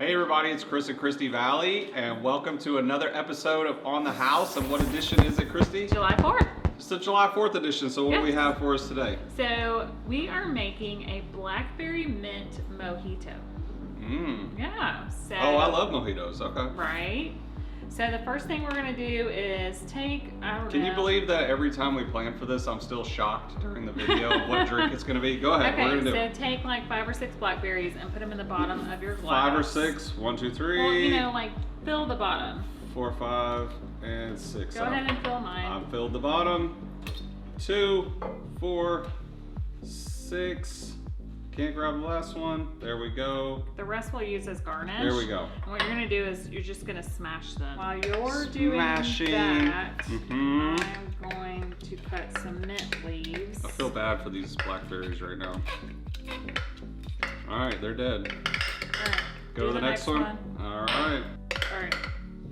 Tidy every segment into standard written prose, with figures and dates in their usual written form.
Hey everybody, it's Chris at Christie Valley, and welcome to another episode of On the House. And what edition is it, Christy? July 4th. It's the July 4th edition, so what do we have for us today? So we are making a Blackberry Mint Mojito. Yeah. So, oh, I love mojitos, okay. Right? So the first thing we're going to do is take our... Can you believe that every time we plan for this, I'm still shocked during the video of what drink it's going to be? Go ahead, okay, we're going to do it. So take like 5 or 6 blackberries and put them in the bottom of your glass. 5 or 6, 1, 2, 3. Well, you know, like fill the bottom. 4, 5, and 6. Go ahead and fill mine. I filled the bottom. 2, 4, 6. Can't grab the last one. There we go. The rest we'll use as garnish. There we go. And what you're gonna do is you're just gonna smash them. While you're doing Smashing. that, I'm going to cut some mint leaves. I feel bad for these blackberries right now. All right, they're dead. All right. Go to the next one. All right. All right.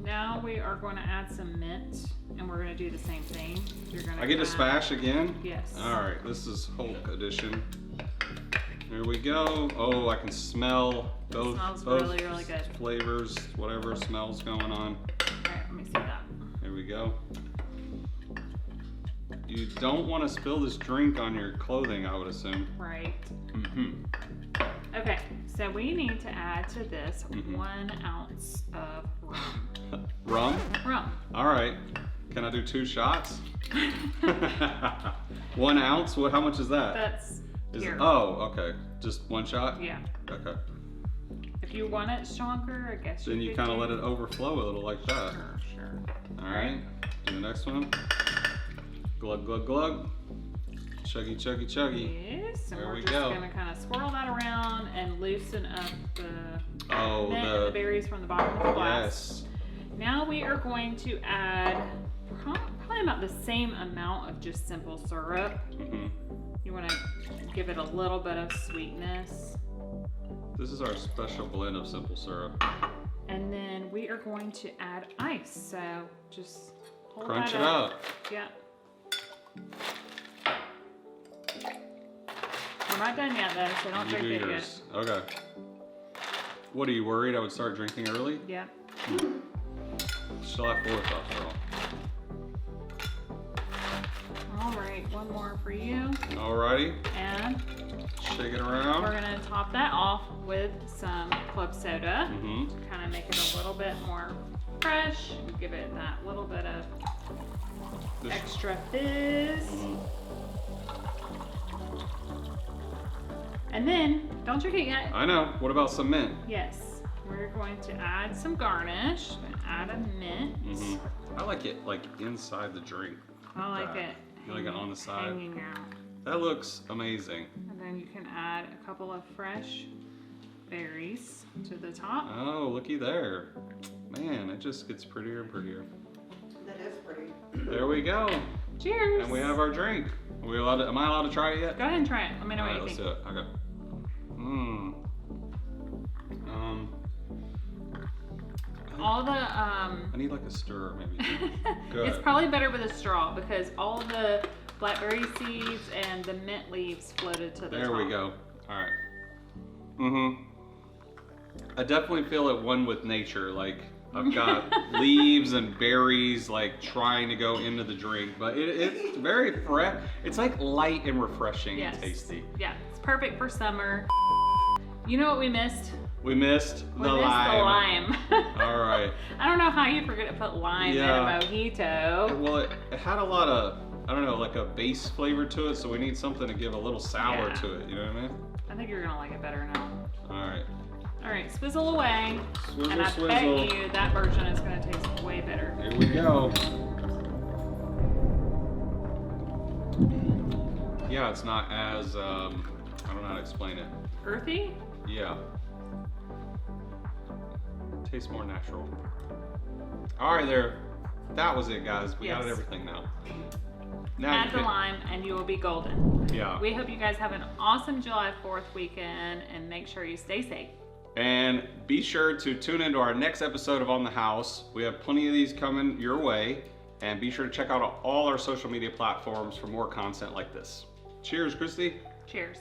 Now we are going to add some mint, and we're going to do the same thing. You're going to. I get to smash again? Yes. All right, this is Hulk edition. There we go. Oh, I can smell both. Smells really, really good. Flavors, whatever smells going on. All right, let me see that. There we go. You don't want to spill this drink on your clothing, I would assume. Right. Okay, so we need to add to this 1 ounce of rum. Rum? Rum. All right. Can I do 2 shots? 1 ounce? What? How much is that? That's here. Oh, okay. Just 1 shot? Yeah. Okay. If you want it stronger, I guess Then you kind of let it overflow a little like that. Sure. All right. Do the next one. Glug, glug, glug. Chuggy, chuggy, chuggy. Yes, and There we're we just go. going to kind of swirl that around and loosen up the mint Oh, and the berries from the bottom of the glass. Yes. Now we are going to add probably about the same amount of just simple syrup. You want to give it a little bit of sweetness. This is our special blend of simple syrup. And then we are going to add ice. So just hold Crunch that it up. Yeah. We're not done yet though, so don't drink it yet. Okay. What, are you worried I would start drinking early? Yeah. It's July 4th after all. All right, one more for you. Alrighty. And Shake it around. we're gonna top that off with some club soda to kind of make it a little bit more fresh. Give it that little bit of extra fizz. And then, don't drink it yet. I know. What about some mint? Yes, we're going to add some garnish. We're gonna add a mint. I like it like inside the drink. I like it. You like it on the side? Hanging out. That looks amazing. And then you can add a couple of fresh berries to the top. Oh, looky there. Man, it just gets prettier and prettier. That is pretty. There we go. Cheers! And we have our drink. Are we allowed to, am I allowed to try it yet? Go ahead and try it. Let me know All right, what you let's think. do it. Okay. All the I need like a stir maybe. Go it's ahead. probably better with a straw because all the blackberry seeds and the mint leaves floated to the top. There we go. All right. I definitely feel at one with nature. Like I've got leaves and berries like trying to go into the drink, but it's very fresh. It's like light and refreshing and tasty. Yeah, it's perfect for summer. You know what we missed? We missed the We missed lime. the lime. All right. I don't know how you forget to put lime in a mojito. Well, it had a lot of, I don't know, like a base flavor to it, so we need something to give a little sour to it. You know what I mean? I think you're gonna like it better now. All right. All right, swizzle away. Swizzle, and I swizzle. bet you that version is gonna taste way better. Here we go. Yeah, it's not as, I don't know how to explain it. Earthy? Yeah. Tastes more natural. All right, there. That was it, guys. We got everything now. Add the lime and you will be golden. Yeah. We hope you guys have an awesome July 4th weekend and make sure you stay safe. And be sure to tune into our next episode of On the House. We have plenty of these coming your way. And be sure to check out all our social media platforms for more content like this. Cheers, Christy. Cheers.